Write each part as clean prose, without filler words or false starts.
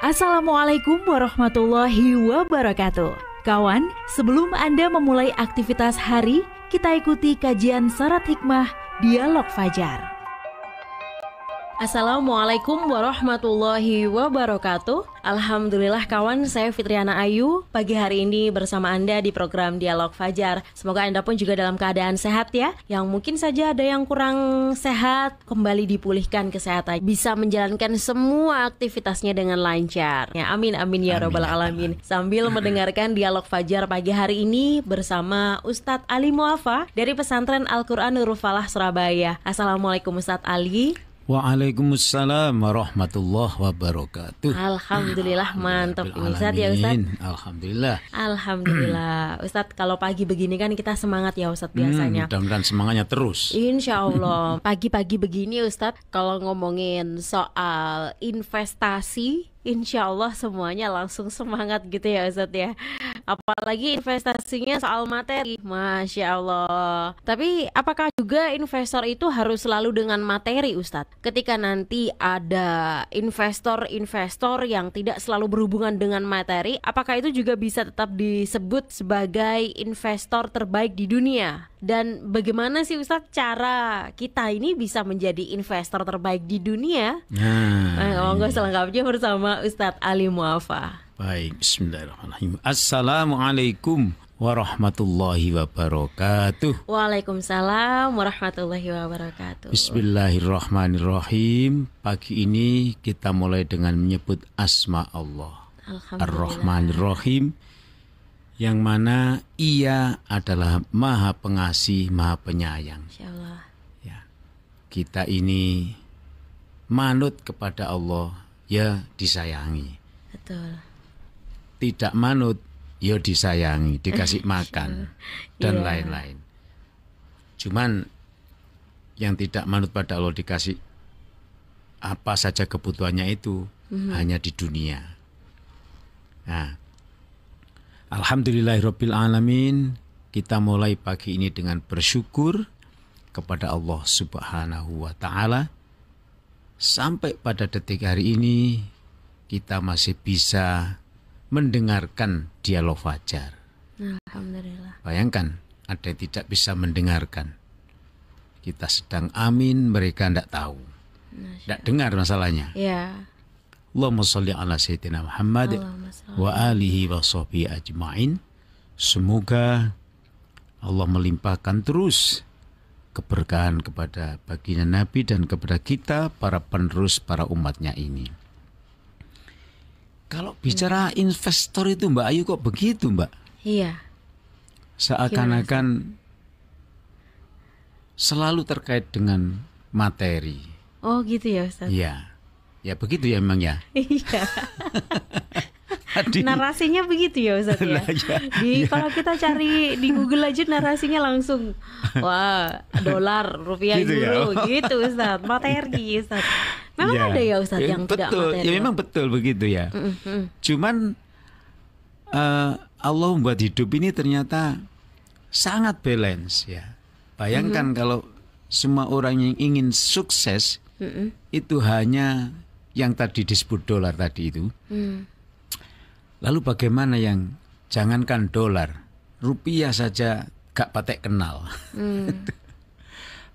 Assalamualaikum warahmatullahi wabarakatuh. Kawan, sebelum Anda memulai aktivitas hari, kita ikuti kajian Syarat Hikmah Dialog Fajar. Assalamualaikum warahmatullahi wabarakatuh. Alhamdulillah kawan, saya Fitriana Ayu. Pagi hari ini bersama Anda di program Dialog Fajar. Semoga Anda pun juga dalam keadaan sehat ya. Yang mungkin saja ada yang kurang sehat, kembali dipulihkan kesehatan, bisa menjalankan semua aktivitasnya dengan lancar ya, amin amin ya rabbal alamin. Sambil mendengarkan Dialog Fajar pagi hari ini bersama Ustadz Ali Muafa dari Pesantren Al-Quran Nurul Falah Surabaya. Assalamualaikum Ustadz Ali. Waalaikumsalam warahmatullahi wabarakatuh. Alhamdulillah, mantap ini Ustadz ya Ustadz. Alhamdulillah Ustadz, kalau pagi begini kan kita semangat ya Ustadz biasanya. Mudah-mudahan semangatnya terus, Insya Allah. Pagi-pagi begini Ustadz, kalau ngomongin soal investasi, insya Allah semuanya langsung semangat gitu ya Ustadz ya. Apalagi investasinya soal materi, Masya Allah. Tapi apakah juga investor itu harus selalu dengan materi Ustadz? Ketika nanti ada investor-investor yang tidak selalu berhubungan dengan materi, apakah itu juga bisa tetap disebut sebagai investor terbaik di dunia? Dan bagaimana sih Ustadz cara kita ini bisa menjadi investor terbaik di dunia? Monggo selengkapnya bersama Ustadz Ali Muafa. Baik, bismillahirrahmanirrahim. Assalamualaikum warahmatullahi wabarakatuh. Waalaikumsalam warahmatullahi wabarakatuh. Bismillahirrahmanirrahim. Pagi ini kita mulai dengan menyebut asma Allah Ar-Rahmanir-Rahim, yang mana Ia adalah Maha Pengasih, Maha Penyayang. Insyaallah. Ya, kita ini manut kepada Allah, ya disayangi. Betul. Tidak manut, ya disayangi, dikasih makan dan lain-lain. Cuman yang tidak manut pada Allah dikasih apa saja kebutuhannya itu hanya di dunia. Nah, alhamdulillahirabbil alamin, kita mulai pagi ini dengan bersyukur kepada Allah Subhanahu wa taala. Sampai pada detik hari ini kita masih bisa mendengarkan Dialog Fajar. Alhamdulillah. Bayangkan, ada yang tidak bisa mendengarkan. Kita sedang amin, mereka tidak tahu, tidak dengar masalahnya. Ya. Allahumma sholli ala sayyidina Muhammad wa alihi wa sahbihi ajma'in. Semoga Allah melimpahkan terus keberkahan kepada baginda Nabi dan kepada kita, para penerus, para umatnya ini. Kalau bicara investor itu Mbak Ayu, kok begitu Mbak? Iya. Seakan-akan selalu terkait dengan materi. Oh gitu ya Ustadz? Iya. Ya begitu ya memang ya. Iya. Narasinya begitu ya Ustadz ya. Kalau kita cari di Google aja narasinya langsung wah, dolar, rupiah, gitu euro ya? Gitu Ustadz. Materi Ustadz. Memang ada ya Ustadz yang betul, tidak materi. Ya memang betul begitu ya. Cuman Allah membuat hidup ini ternyata sangat balance ya. Bayangkan kalau semua orang yang ingin sukses itu hanya yang tadi disebut dolar tadi itu. Lalu bagaimana yang jangankan dolar, rupiah saja gak patek kenal.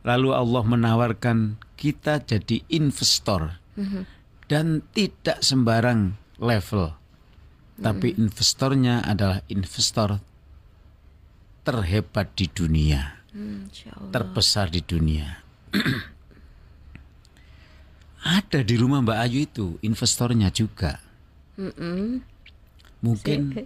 Lalu Allah menawarkan kita jadi investor, dan tidak sembarang level, tapi investornya adalah investor terhebat di dunia, terbesar di dunia. Ada di rumah Mbak Ayu itu investornya juga. Mungkin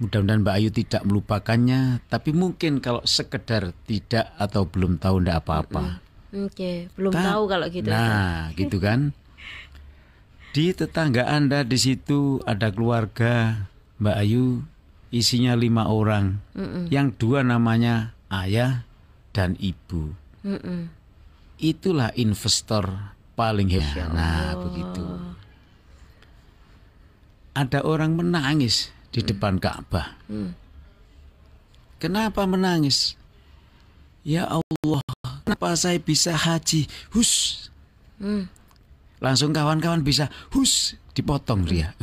mudah-mudahan Mbak Ayu tidak melupakannya, tapi mungkin kalau sekedar tidak atau belum tahu tidak apa-apa. Belum tahu kalau gitu. Nah, gitu kan. Di tetangga Anda di situ ada keluarga Mbak Ayu, isinya 5 orang. Yang 2 namanya ayah dan ibu. Itulah investor paling hebat. Nah, begitu. Ada orang menangis di depan Ka'bah. Kenapa menangis? Ya Allah, kenapa saya bisa haji? Langsung kawan-kawan bisa dipotong dia.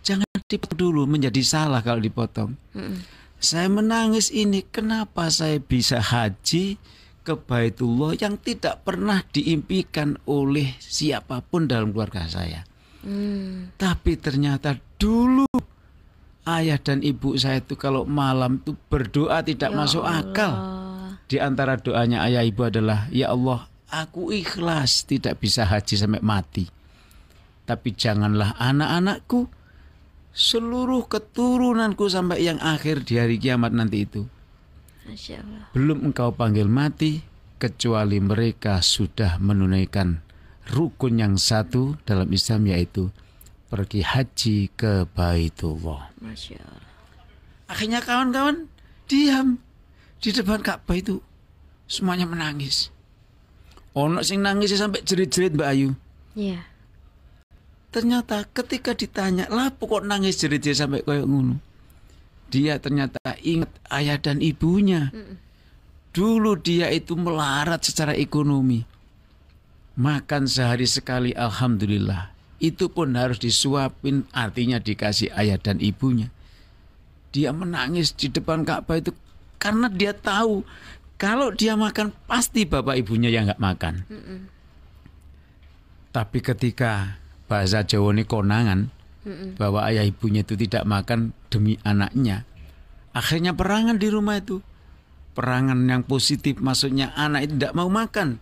Jangan dipotong dulu, menjadi salah kalau dipotong. Saya menangis ini, kenapa saya bisa haji ke Baitullah yang tidak pernah diimpikan oleh siapapun dalam keluarga saya. Tapi ternyata dulu ayah dan ibu saya itu kalau malam itu berdoa tidak masuk akal. Di antara doanya ayah ibu adalah, ya Allah, aku ikhlas tidak bisa haji sampai mati. Tapi janganlah anak-anakku, seluruh keturunanku sampai yang akhir di hari kiamat nanti itu, Masya Allah. belum engkau panggil mati kecuali mereka sudah menunaikan rukun yang satu dalam Islam, yaitu pergi haji ke Baitullah. Masya Allah. Akhirnya kawan-kawan diam di depan Ka'bah itu, semuanya menangis. Ono sing nangis sampai jerit-jerit Mbak Ayu. Iya. Ternyata ketika ditanya, lah kok nangis jerit-jerit sampai kayak ngono, dia ternyata ingat ayah dan ibunya. Dulu dia itu melarat secara ekonomi. Makan sehari sekali, alhamdulillah. Itu pun harus disuapin, artinya dikasih ayah dan ibunya. Dia menangis di depan Ka'bah itu karena dia tahu kalau dia makan pasti bapak ibunya yang nggak makan. Tapi ketika bahasa Jawa ini konangan, bahwa ayah ibunya itu tidak makan demi anaknya, akhirnya perangan di rumah itu. Perangan yang positif, maksudnya anak itu tidak mau makan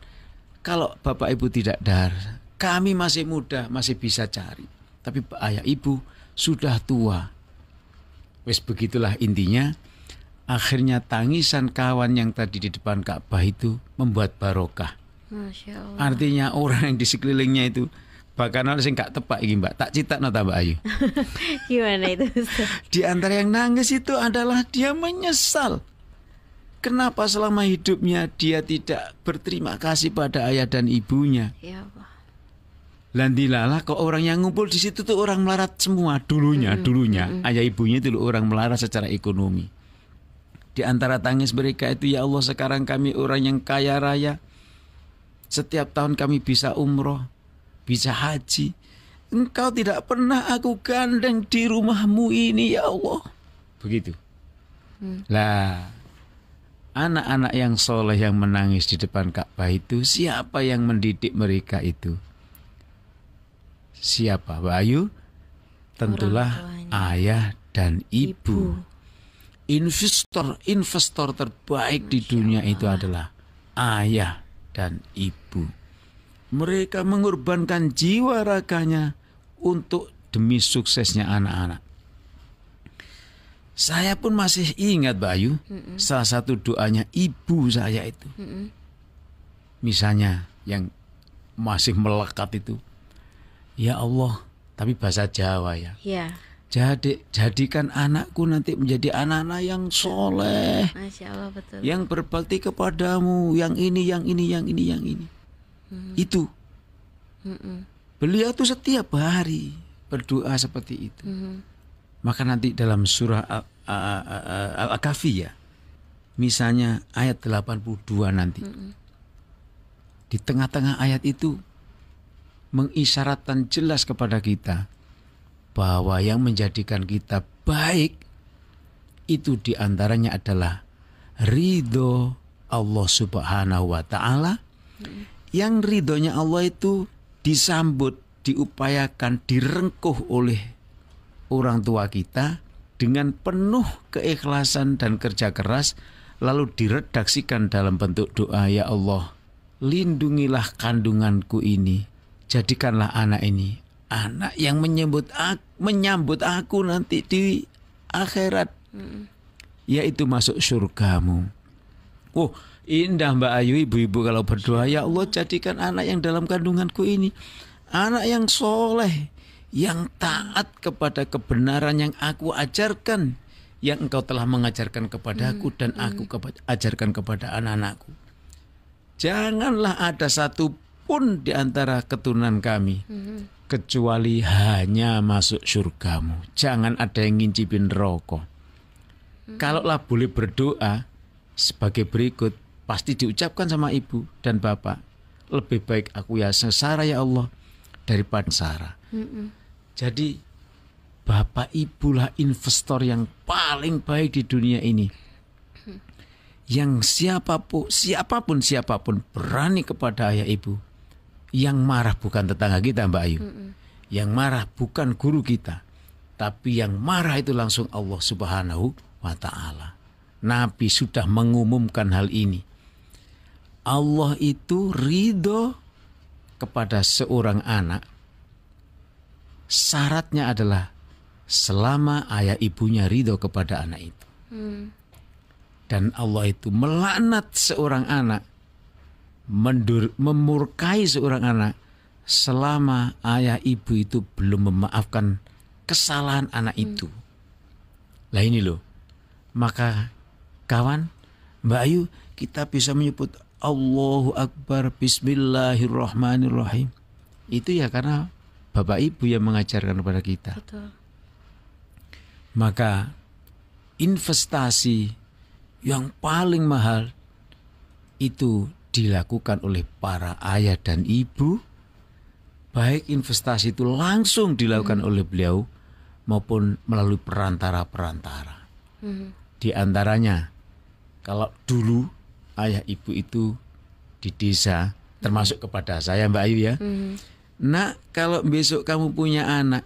kalau bapak ibu tidak dahar. Kami masih muda, masih bisa cari, tapi ayah ibu sudah tua. Wes begitulah intinya. Akhirnya tangisan kawan yang tadi di depan Ka'bah itu membuat barokah. Masya Allah. Artinya orang yang di sekelilingnya itu, bahkan orang yang gak tepak ini Mbak, tak cita nota Mbak Ayu. Gimana itu Ustaz? Di antara yang nangis itu adalah dia menyesal. Kenapa selama hidupnya dia tidak berterima kasih pada ayah dan ibunya. Ya Allah. Landilalah kok orang yang ngumpul di situ tuh orang melarat semua dulunya. Ayah ibunya itu orang melarat secara ekonomi. Di antara tangis mereka itu, ya Allah, sekarang kami orang yang kaya raya. Setiap tahun kami bisa umroh, bisa haji. Engkau tidak pernah aku gandeng di rumahmu ini, ya Allah. Begitu. Lah, anak-anak yang soleh yang menangis di depan Ka'bah itu, siapa yang mendidik mereka itu? Siapa, Mbak Ayu? Tentulah ayah dan ibu. Investor terbaik di dunia itu adalah ayah dan ibu. Mereka mengorbankan jiwa raganya untuk demi suksesnya anak-anak. Saya pun masih ingat Mbak Ayu, salah satu doanya ibu saya itu. Misalnya yang masih melekat itu, ya Allah, tapi bahasa Jawa ya. Ya. Jadikan anakku nanti menjadi anak-anak yang soleh, Masya Allah, betul. yang berbakti kepadamu, yang ini. Itu. Beliau tuh setiap hari berdoa seperti itu. Maka nanti dalam surah Al-Kahfi ya, misalnya ayat 82 nanti, di tengah-tengah ayat itu mengisyaratkan jelas kepada kita bahwa yang menjadikan kita baik itu diantaranya adalah ridho Allah Subhanahu wa Ta'ala. Yang ridhonya Allah itu disambut, diupayakan, direngkuh oleh orang tua kita dengan penuh keikhlasan dan kerja keras, lalu diredaksikan dalam bentuk doa, ya Allah, lindungilah kandunganku ini, jadikanlah anak ini anak yang menyambut aku nanti di akhirat, yaitu masuk surgamu. Oh, indah Mbak Ayu, ibu-ibu kalau berdoa, ya Allah, jadikan anak yang dalam kandunganku ini anak yang soleh, yang taat kepada kebenaran yang aku ajarkan, yang engkau telah mengajarkan kepadaku dan aku ajarkan kepada anak-anakku. Janganlah ada satu pun di antara keturunan kami kecuali hanya masuk surgamu. Jangan ada yang ngincipin rokok. Kalaulah boleh berdoa sebagai berikut, pasti diucapkan sama ibu dan bapak, lebih baik aku ya sengsara ya Allah daripada sengsara. Jadi Bapak Ibu lah investor yang paling baik di dunia ini. Yang siapapun berani kepada ayah ibu. Yang marah bukan tetangga kita, Mbak Ayu. Yang marah bukan guru kita. Tapi yang marah itu langsung Allah Subhanahu wa ta'ala. Nabi sudah mengumumkan hal ini. Allah itu ridho kepada seorang anak. Syaratnya adalah selama ayah ibunya ridho kepada anak itu. Dan Allah itu melaknat seorang anak, memurkai seorang anak selama ayah ibu itu belum memaafkan kesalahan anak itu. Lah ini loh. Maka kawan, Mbak Ayu, kita bisa menyebut Allahu Akbar, Bismillahirrahmanirrahim. Itu ya karena Bapak Ibu yang mengajarkan kepada kita. Betul. Maka investasi yang paling mahal itu dilakukan oleh para ayah dan ibu. Baik investasi itu langsung dilakukan oleh beliau maupun melalui perantara-perantara. Di antaranya, kalau dulu ayah ibu itu di desa, termasuk kepada saya Mbak Ayu ya. Nak, kalau besok kamu punya anak,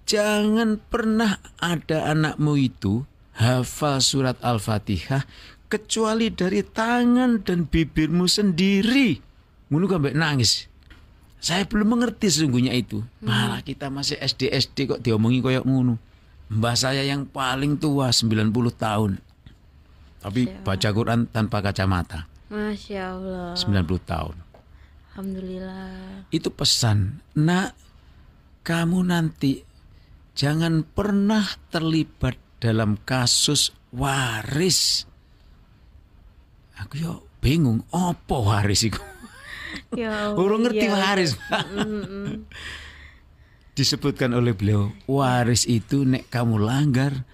jangan pernah ada anakmu itu hafal surat Al-Fatihah kecuali dari tangan dan bibirmu sendiri. Ngono sampai nangis. Saya belum mengerti sesungguhnya itu. Malah kita masih SD kok diomongi koyok ngono. Mbah saya yang paling tua 90 tahun. Tapi baca Quran tanpa kacamata. Masya Allah. 90 tahun. Alhamdulillah. Itu pesan, nak, kamu nanti jangan pernah terlibat dalam kasus waris. Aku yo bingung, apa waris itu? Ya, Urung ngerti waris. Disebutkan oleh beliau, waris itu nek kamu langgar,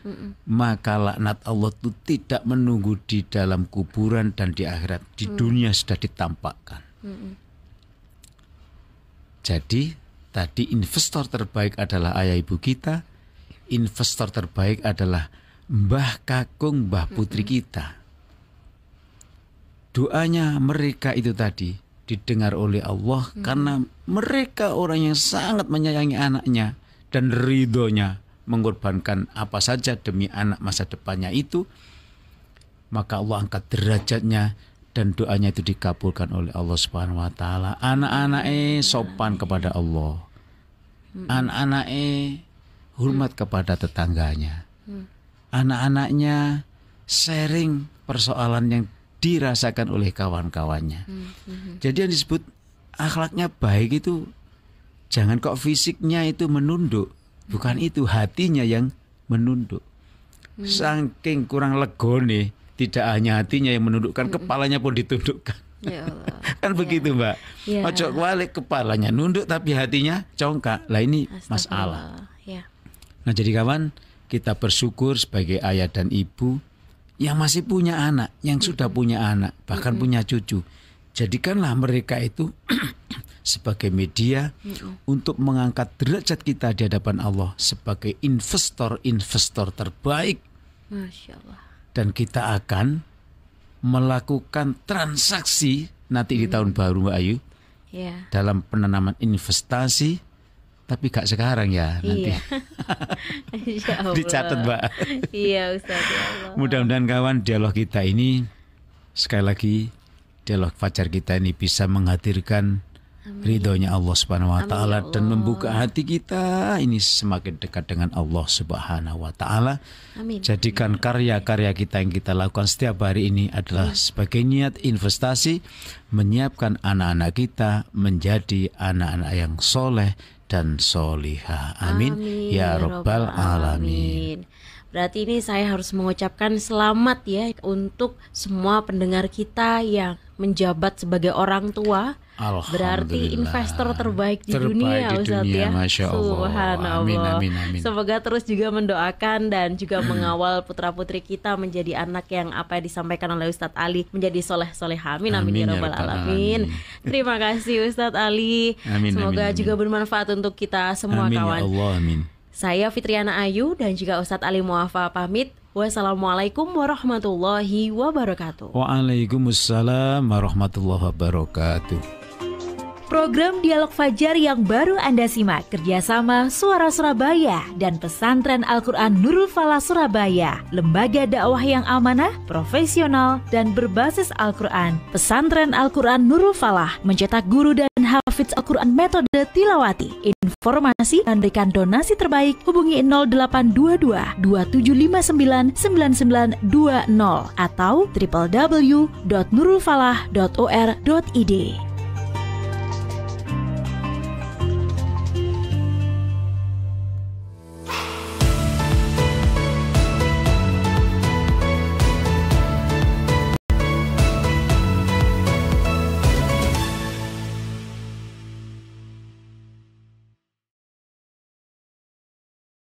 maka laknat Allah itu tidak menunggu di dalam kuburan dan di akhirat. Di dunia sudah ditampakkan. Jadi tadi investor terbaik adalah ayah ibu kita. Investor terbaik adalah mbah kakung, mbah putri kita. Doanya mereka itu tadi didengar oleh Allah karena mereka orang yang sangat menyayangi anaknya dan ridhonya mengorbankan apa saja demi anak masa depannya itu. Maka Allah angkat derajatnya dan doanya itu dikabulkan oleh Allah Subhanahu wa taala. Anak-anaknya sopan kepada Allah. Anak-anaknya hormat kepada tetangganya. Anak-anaknya sharing persoalan yang dirasakan oleh kawan-kawannya. Jadi yang disebut akhlaknya baik itu jangan kok fisiknya itu menunduk. Bukan itu, hatinya yang menunduk. Saking kurang legone, tidak hanya hatinya yang menundukkan, kepalanya pun ditundukkan. Ya Allah. Kan begitu Mbak. Ya. Ojo balik kepalanya nunduk tapi hatinya congkak. Lah ini masalah. Ya. Nah jadi kawan, kita bersyukur sebagai ayah dan ibu yang masih punya anak, yang sudah punya anak, bahkan punya cucu. Jadikanlah mereka itu sebagai media untuk mengangkat derajat kita di hadapan Allah sebagai investor terbaik. Masya Allah. Dan kita akan melakukan transaksi nanti di tahun baru Mbak Ayu. Ya. Dalam penanaman investasi. Tapi gak sekarang ya nanti. Iya. Insya Allah. Dicatat Mbak. Iya Ustaz, ya Allah. Mudah-mudahan kawan dialog kita ini, sekali lagi dialog fajar kita ini bisa menghadirkan ridhonya Allah Subhanahu wa taala dan membuka hati kita ini semakin dekat dengan Allah Subhanahu wa taala. Amin. Jadikan karya-karya kita yang kita lakukan setiap hari ini adalah sebagai niat investasi menyiapkan anak-anak kita menjadi anak-anak yang soleh dan solihah. Amin. Ya Rabbal Alamin. Berarti ini saya harus mengucapkan selamat ya untuk semua pendengar kita yang menjabat sebagai orang tua. Berarti investor terbaik di dunia, Ustaz ya. Masya Allah. Subhanallah. Amin, amin. Semoga terus juga mendoakan dan juga mengawal putra-putri kita menjadi anak yang apa yang disampaikan oleh Ustadz Ali menjadi soleh-soleh. Amin amin ya rabbal alamin. Terima kasih Ustadz Ali. Amin, Semoga amin, juga bermanfaat untuk kita semua amin, kawan. Ya Allah, amin. Saya Fitriana Ayu dan juga Ustadz Ali Muafa pamit. Wassalamualaikum warahmatullahi wabarakatuh. Waalaikumsalam warahmatullahi wabarakatuh. Program Dialog Fajar yang baru Anda simak kerjasama Suara Surabaya dan Pesantren Al-Quran Nurul Falah Surabaya, lembaga dakwah yang amanah, profesional, dan berbasis Al-Quran. Pesantren Al-Quran Nurul Falah mencetak guru dan hafidz Al-Quran metode tilawati. Informasi dan berikan donasi terbaik hubungi 0822 2759 9920 atau www.nurulfalah.or.id.